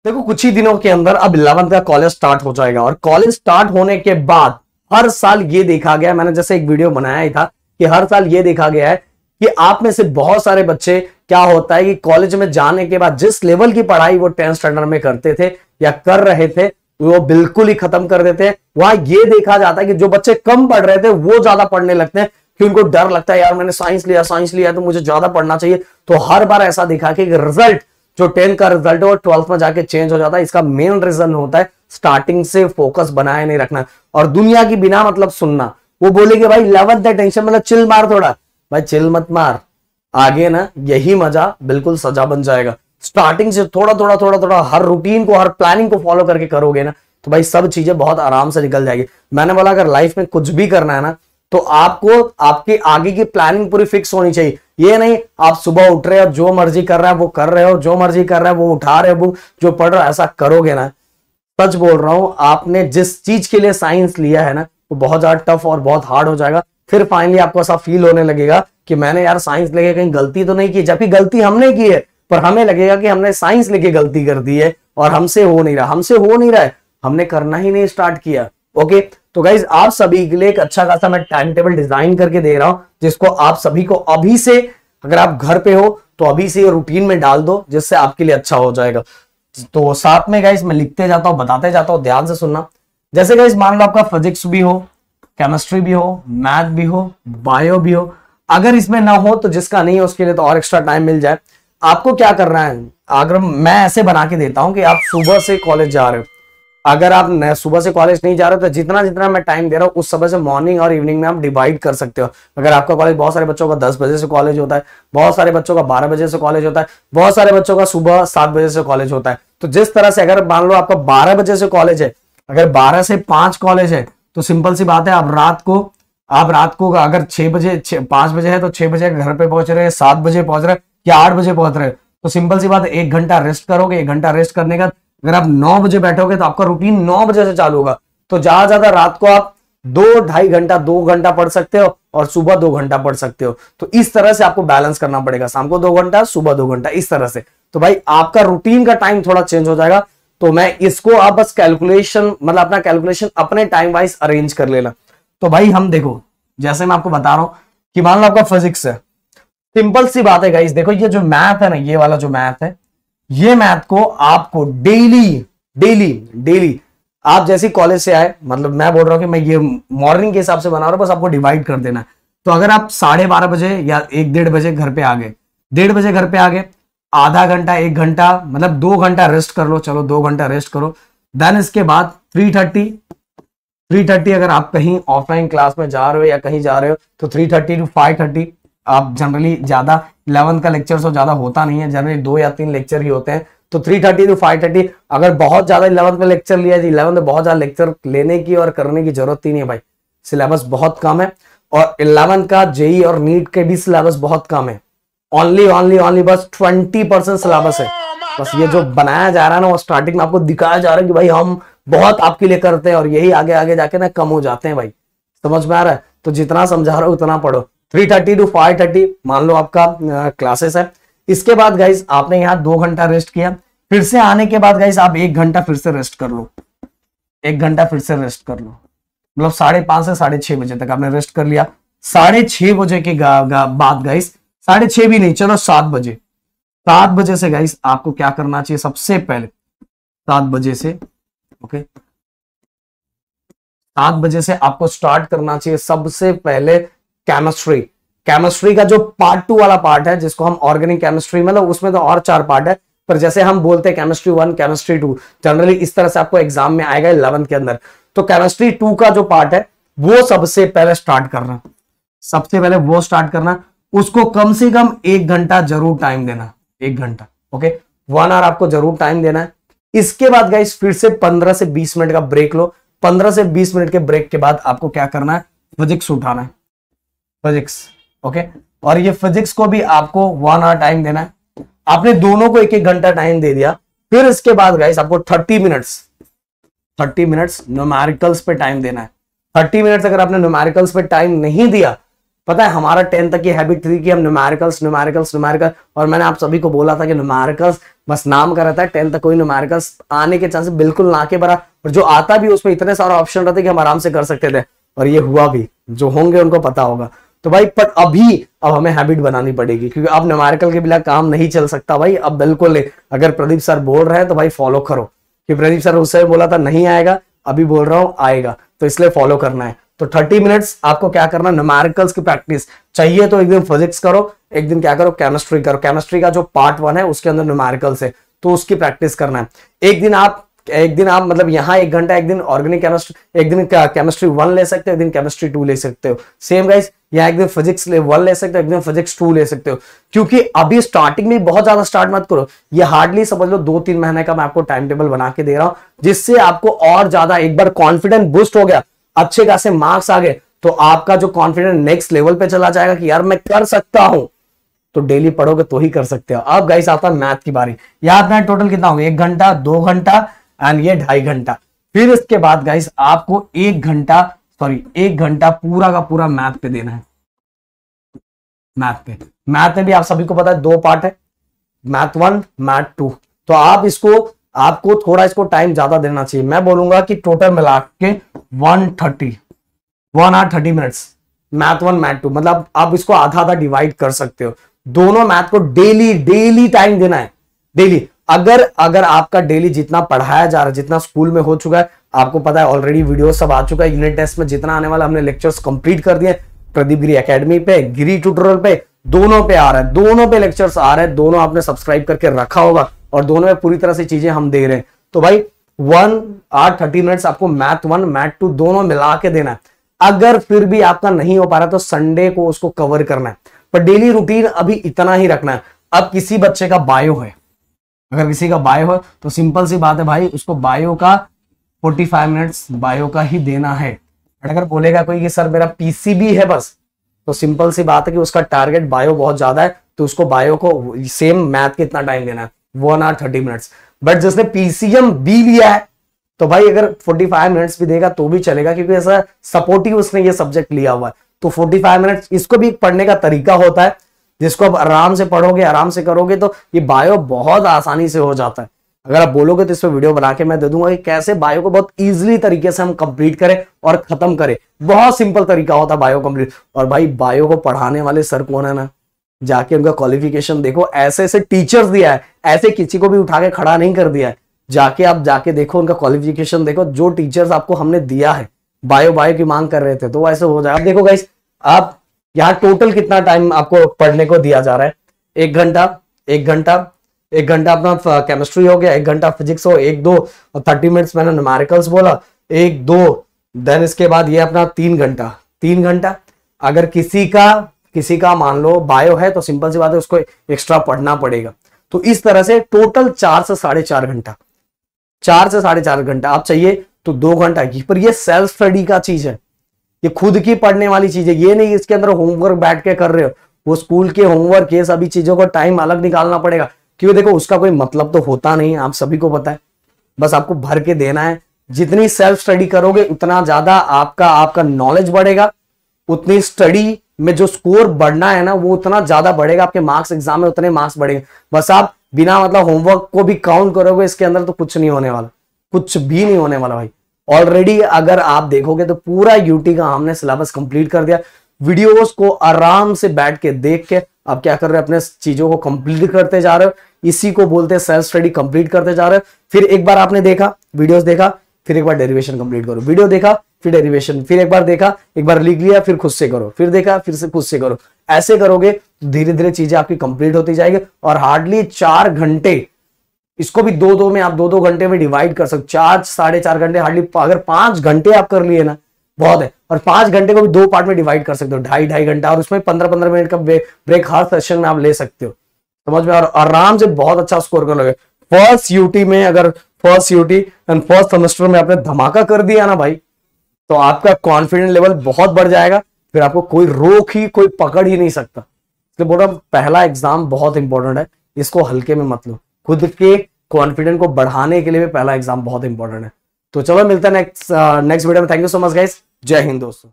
देखो कुछ ही दिनों के अंदर अब 11th का कॉलेज स्टार्ट हो जाएगा और कॉलेज स्टार्ट होने के बाद हर साल ये देखा गया, मैंने जैसे एक वीडियो बनाया ही था कि हर साल ये देखा गया है कि आप में से बहुत सारे बच्चे क्या होता है कि कॉलेज में जाने के बाद जिस लेवल की पढ़ाई वो 10th स्टैंडर्ड में करते थे या कर रहे थे वो बिल्कुल ही खत्म कर देते हैं। वहां ये देखा जाता है कि जो बच्चे कम पढ़ रहे थे वो ज्यादा पढ़ने लगते हैं कि उनको डर लगता है यार मैंने साइंस लिया तो मुझे ज्यादा पढ़ना चाहिए। तो हर बार ऐसा देखा कि रिजल्ट जो 10th का रिजल्ट है वो 12th में जाके चेंज हो जाता है। इसका मेन रीजन होता है स्टार्टिंग से फोकस बनाए नहीं रखना और दुनिया की बिना मतलब सुनना। वो बोलेगे भाई 11th है टेंशन मतलब चिल मार थोड़ा, भाई चिल मत मार, आगे ना यही मजा बिल्कुल सजा बन जाएगा। स्टार्टिंग से थोड़ा थोड़ा थोड़ा थोड़ा हर रूटीन को हर प्लानिंग को फॉलो करके करोगे ना तो भाई सब चीजें बहुत आराम से निकल जाएगी। मैंने बोला अगर लाइफ में कुछ भी करना है ना तो आपको आपके आगे की प्लानिंग पूरी फिक्स होनी चाहिए। ये नहीं आप सुबह उठ रहे हो जो मर्जी कर रहा है वो कर रहे हो, जो मर्जी कर रहा है वो उठा रहे हो, जो पढ़ रहा है ऐसा करोगे ना, सच बोल रहा हूं आपने जिस चीज के लिए साइंस लिया है ना वो बहुत ज्यादा टफ और बहुत हार्ड हो जाएगा। फिर फाइनली आपको ऐसा फील होने लगेगा कि मैंने यार साइंस लेके कहीं गलती तो नहीं की, जबकि गलती हमने की है पर हमें लगेगा कि हमने साइंस लेके गलती कर दी है और हमसे हो नहीं रहा है, हमने करना ही नहीं स्टार्ट किया। ओके तो गाइज आप सभी के लिए एक अच्छा खासा मैं टाइम टेबल डिजाइन करके दे रहा हूं जिसको आप सभी को अभी से, अगर आप घर पे हो तो अभी से रूटीन में डाल दो जिससे आपके लिए अच्छा हो जाएगा। तो साथ में गाइज मैं लिखते जाता हूं बताते जाता हूं, ध्यान से सुनना। जैसे गाइज मान लो आपका फिजिक्स भी हो, केमिस्ट्री भी हो, मैथ भी हो, बायो भी हो, अगर इसमें ना हो तो जिसका नहीं है उसके लिए तो और एक्स्ट्रा टाइम मिल जाए। आपको क्या करना है, अगर मैं ऐसे बना के देता हूं कि आप सुबह से कॉलेज जा रहे हो, अगर आप सुबह से कॉलेज नहीं जा रहे तो जितना जितना मैं टाइम दे रहा हूँ उस समय से मॉर्निंग और इवनिंग में आप डिवाइड कर सकते हो। अगर आपका कॉलेज बहुत सारे बच्चों का 10 बजे से कॉलेज होता है, बहुत सारे बच्चों का 12 बजे से कॉलेज होता है, बहुत सारे बच्चों का सुबह 7 बजे से कॉलेज होता है, तो जिस तरह से अगर मान लो आपका 12 बजे से कॉलेज है, अगर 12 से 5 कॉलेज है तो सिंपल सी बात है आप रात को अगर 6 बजे 5 बजे है तो 6 बजे घर पे पहुंच रहे हैं, 7 बजे पहुंच रहे हैं या 8 बजे पहुंच रहे हैं तो सिंपल सी बात है 1 घंटा रेस्ट करोगे। 1 घंटा रेस्ट करने का अगर आप 9 बजे बैठोगे तो आपका रूटीन 9 बजे से चालू होगा। तो ज्यादा रात को आप 2 घंटा पढ़ सकते हो और सुबह 2 घंटा पढ़ सकते हो। तो इस तरह से आपको बैलेंस करना पड़ेगा, शाम को 2 घंटा, सुबह 2 घंटा, इस तरह से। तो भाई आपका रूटीन का टाइम थोड़ा चेंज हो जाएगा। तो मैं इसको आप बस कैलकुलेशन मतलब अपना कैलकुलेशन अपने टाइम वाइज अरेंज कर लेना। तो भाई हम देखो जैसे मैं आपको बता रहा हूं कि मान लो आपका फिजिक्स है, सिंपल सी बात है गाइस, देखो ये जो मैथ है ना, ये वाला जो मैथ है, ये मैथ को आपको डेली आप जैसे कॉलेज से आए, मतलब मैं बोल रहा हूं कि मैं ये मॉर्निंग के हिसाब से बना रहा हूं, बस आपको डिवाइड कर देना है। तो अगर आप 12:30 बजे या 1-1:30 बजे घर पे आ गए, 1:30 बजे घर पे आ गए, आधा घंटा 1 घंटा मतलब 2 घंटा रेस्ट कर लो, चलो 2 घंटा रेस्ट करो। देन इसके बाद 3:30 अगर आप कहीं ऑफलाइन क्लास में जा रहे हो या कहीं जा रहे हो तो 3:30 to 5:30 आप जनरली ज्यादा 11th का लेक्चर तो ज्यादा होता नहीं है, जनरली 2 या 3 लेक्चर ही होते हैं। तो 3:30 to 5:30 अगर बहुत ज्यादा 11th में लेक्चर लिया है, 11th में बहुत ज्यादा लेक्चर लेने की और करने की जरूरत ही नहीं है भाई, सिलेबस बहुत कम है और 11th का जेई और नीट के भी सिलेबस बहुत कम है। ओनली बस 20% सिलेबस है। बस ये जो बनाया जा रहा है ना वो स्टार्टिंग में आपको दिखाया जा रहा है कि भाई हम बहुत आपके लिए करते हैं और यही आगे आगे जाके ना कम हो जाते हैं भाई, समझ में आ रहा है? तो जितना समझा रहा हूं उतना पढ़ो। 3:30 to 5:30 मान लो आपका क्लासेस है। इसके बाद गाइस आपने यहाँ 2 घंटा रेस्ट किया, फिर से आने के बाद गाइस आप 1 घंटा फिर से रेस्ट कर लो, 1 घंटा फिर से रेस्ट कर लो, मतलब 5:30 से 6:30 बजे तक आपने रेस्ट कर लिया। 6:30 बजे के बाद गाइस, 6:30 भी नहीं, चलो 7 बजे से गाइस आपको क्या करना चाहिए सबसे पहले, 7 बजे से ओके 7 बजे से आपको स्टार्ट करना चाहिए सबसे पहले केमिस्ट्री का जो पार्ट 2 वाला पार्ट है जिसको हम ऑर्गेनिक केमिस्ट्री, मतलब उसमें तो और 4 पार्ट है पर जैसे हम बोलते हैं केमिस्ट्री 1 केमिस्ट्री 2, जनरली इस तरह से आपको एग्जाम में आएगा 11th के अंदर। तो केमिस्ट्री 2 का जो पार्ट है वो सबसे पहले स्टार्ट करना, उसको कम से कम 1 घंटा जरूर टाइम देना, 1 घंटा ओके, 1 आवर आपको जरूर टाइम देना है। इसके बाद गाइस फिर से 15 से 20 मिनट का ब्रेक लो। 15 से 20 मिनट के ब्रेक के बाद आपको क्या करना है, फिजिक्स उठाना है, फिजिक्स ओके, और ये फिजिक्स को भी आपको 1 आवर टाइम देना है। आपने दोनों को 1-1 घंटा टाइम दे दिया। फिर इसके बाद गाइस आपको 30 मिनट्स न्यूमेरिकल्स पे टाइम देना है। 30 मिनट्स अगर आपने न्यूमेरिकल्स पे टाइम नहीं दिया, पता है हमारा 10th तक की हैबिट थी कि हम न्यूमेरिकल्स, और मैंने आप सभी को बोला था कि न्यूमेरिकल्स बस नाम का रहता है। 10 तक कोई न्यूमेरिकल्स आने के चांसेस बिल्कुल ना के बराबर, और जो आता भी उसमें इतने सारे ऑप्शन रहते कि हम आराम से कर सकते थे, और ये हुआ भी। जो होंगे उनको पता होगा। तो भाई पर अब हमें हैबिट बनानी पड़ेगी, क्योंकि अब न्यूमेरिकल के बिना काम नहीं चल सकता भाई, अब बिल्कुल नहीं। अगर प्रदीप सर बोल रहे हैं तो भाई फॉलो करो, कि प्रदीप सर उससे बोला था नहीं आएगा, अभी बोल रहा हूं आएगा, तो इसलिए फॉलो करना है। तो 30 मिनट्स आपको क्या करना, न्यूमेरिकल्स की प्रैक्टिस चाहिए तो एक दिन फिजिक्स करो, एक दिन क्या करो, केमिस्ट्री करो। केमिस्ट्री का जो पार्ट 1 है उसके अंदर न्यूमेरिकल्स है, तो उसकी प्रैक्टिस करना है। एक दिन आप मतलब यहाँ 1 घंटा, एक दिन ऑर्गेनिक केमिस्ट्री, एक दिन केमिस्ट्री 1 ले सकते हो, एक दिन केमिस्ट्री 2 ले सकते हो। सेम गाइस, यहाँ एक दिन फिजिक्स 1 ले सकते हो, एक दिन फिजिक्स 2 ले सकते हो। क्योंकि अभी स्टार्टिंग में बहुत ज्यादा स्टार्ट मत करो, ये हार्डली समझ लो 2-3 महीने का मैं आपको टाइम टेबल बना के दे रहा हूं, जिससे आपको और ज्यादा एक बार कॉन्फिडेंस बूस्ट हो गया, अच्छे खासे मार्क्स आ गए, तो आपका जो कॉन्फिडेंस नेक्स्ट लेवल पे चला जाएगा कि यार मैं कर सकता हूं। तो डेली पढ़ोगे तो ही कर सकते हो। अब गाइस आता है मैथ की बारी। याद ना टोटल कितना होगा, 1 घंटा, 2 घंटा एंड ये 2.5 घंटा। फिर इसके बाद गाइस आपको 1 घंटा पूरा का पूरा मैथ पे देना है। मैथ में भी आप सभी को पता है 2 पार्ट है, मैथ 1, मैथ 2। तो आपको थोड़ा इसको टाइम ज्यादा देना चाहिए। मैं बोलूंगा कि टोटल मिला के 1 आवर 30 मिनट्स मैथ 1, मैथ 2, मतलब आप इसको आधा डिवाइड कर सकते हो। दोनों मैथ को डेली टाइम देना है, डेली। अगर आपका डेली जितना पढ़ाया जा रहा है, जितना स्कूल में हो चुका है, आपको पता है ऑलरेडी वीडियो सब आ चुका है, यूनिट टेस्ट में जितना आने वाला हमने लेक्चर्स कंप्लीट कर दिए, प्रदीप गिरी एकेडमी पे, गिरी ट्यूटोरियल पे, दोनों पे आ रहा है, दोनों पे लेक्चर्स आ रहे हैं, दोनों आपने सब्सक्राइब करके रखा होगा, और दोनों में पूरी तरह से चीजें हम दे रहे हैं। तो भाई 1 आवर 30 मिनट्स आपको मैथ 1, मैथ 2 दोनों मिला के देना है। अगर फिर भी आपका नहीं हो पा रहा तो संडे को उसको कवर करना है, पर डेली रूटीन अभी इतना ही रखना है। अब किसी बच्चे का बायो है, अगर किसी का बायो है तो सिंपल सी बात है भाई, उसको बायो का 45 मिनट्स बायो का ही देना है। अगर बोलेगा कोई कि सर मेरा पीसीबी है बस, तो सिंपल सी बात है कि उसका टारगेट बायो बहुत ज्यादा है, तो उसको बायो को सेम मैथ के इतना टाइम देना है, 1 आवर 30 मिनट्स। बट जिसने पीसीएम बी लिया है तो भाई अगर 45 मिनट्स भी देगा तो भी चलेगा, क्योंकि ऐसा सपोर्टिव उसने ये सब्जेक्ट लिया हुआ है। तो 45 मिनट्स, इसको भी पढ़ने का तरीका होता है, जिसको आप आराम से पढ़ोगे, आराम से करोगे तो ये बायो बहुत आसानी से हो जाता है। अगर आप बोलोगे तो इस पर वीडियो बना के मैं दे दूंगा कि कैसे बायो को बहुत इजीली तरीके से हम कंप्लीट करें और खत्म करें। बहुत सिंपल तरीका होता है बायो कंप्लीट। और भाई बायो को पढ़ाने वाले सर कौन है ना, जाके उनका क्वालिफिकेशन देखो, ऐसे ऐसे टीचर्स दिया है, ऐसे किसी को भी उठा के खड़ा नहीं कर दिया है। जाके देखो उनका क्वालिफिकेशन देखो, जो टीचर्स आपको हमने दिया है, बायो की मांग कर रहे थे, तो ऐसे हो जाए। अब देखो गाइस, आप यहाँ टोटल कितना टाइम आपको पढ़ने को दिया जा रहा है, 1 घंटा अपना केमिस्ट्री हो गया, 1 घंटा फिजिक्स हो, 1-2 और 30 मिनट्स मैंने न्यूमेरिकल्स बोला, 1-2, देन इसके बाद ये अपना 3 घंटा। अगर किसी का मान लो बायो है तो सिंपल सी बात है, उसको एक्स्ट्रा पढ़ना पड़ेगा। तो इस तरह से टोटल 4 से 4.5 घंटा, 4 से 4.5 घंटा। आप चाहिए तो 2 घंटा की, पर ये सेल्फ स्टडी का चीज है, ये खुद की पढ़ने वाली चीज है। ये नहीं इसके अंदर होमवर्क बैठ के कर रहे हो, वो स्कूल के होमवर्क, ये सभी चीजों को टाइम अलग निकालना पड़ेगा, क्योंकि देखो उसका कोई मतलब तो होता नहीं, आप सभी को पता है। बस आपको भर के देना है। जितनी सेल्फ स्टडी करोगे उतना ज्यादा आपका नॉलेज बढ़ेगा, उतनी स्टडी में जो स्कोर बढ़ना है ना वो उतना ज्यादा बढ़ेगा, आपके मार्क्स एग्जाम में उतने मार्क्स बढ़ेंगे। बस आप बिना मतलब होमवर्क को भी काउंट करोगे इसके अंदर तो कुछ नहीं होने वाला, कुछ भी नहीं होने वाला भाई। ऑलरेडी अगर आप देखोगे तो पूरा यूटी का हमने सिलेबस कंप्लीट कर दिया। वीडियोस को आराम से बैठ के देख के आप क्या कर रहे हो, अपने चीजों को कंप्लीट करते जा रहे हो। इसी को बोलते हैं सेल्फ स्टडी, कंप्लीट करते जा रहे हो। फिर एक बार आपने देखा, वीडियोस देखा, फिर एक बार डेरिवेशन कंप्लीट करो, वीडियो देखा फिर डेरिवेशन, फिर एक बार देखा, एक बार लिख लिया, फिर खुद से करो, फिर देखा, फिर से खुद से करो। ऐसे करोगे तो धीरे धीरे चीजें आपकी कंप्लीट होती जाएगी। और हार्डली 4 घंटे, इसको भी 2-2 में, आप 2-2 घंटे में डिवाइड कर सकते, 4-4.5 घंटे। हार्डली अगर 5 घंटे आप कर लिए ना बहुत है। और 5 घंटे को भी 2 पार्ट में डिवाइड कर सकते हो, 2.5 घंटा, और उसमें 15-15 मिनट का ब्रेक हर सेशन में आप ले सकते हो, समझ में। और आराम से बहुत अच्छा स्कोर कर लोगे। फर्स्ट यूटी में, अगर first UT and first semester में आपने धमाका कर दिया ना भाई, तो आपका कॉन्फिडेंस लेवल बहुत बढ़ जाएगा। फिर आपको कोई रोक ही, कोई पकड़ ही नहीं सकता। इसलिए बोल रहा हूं, पहला एग्जाम बहुत इंपॉर्टेंट है, इसको हल्के में मत लो। खुद के कॉन्फिडेंस को बढ़ाने के लिए भी पहला एग्जाम बहुत इंपॉर्टेंट है। तो चलो मिलता है नेक्स्ट वीडियो में। Thank you so much guys, जय हिंद दोस्तों।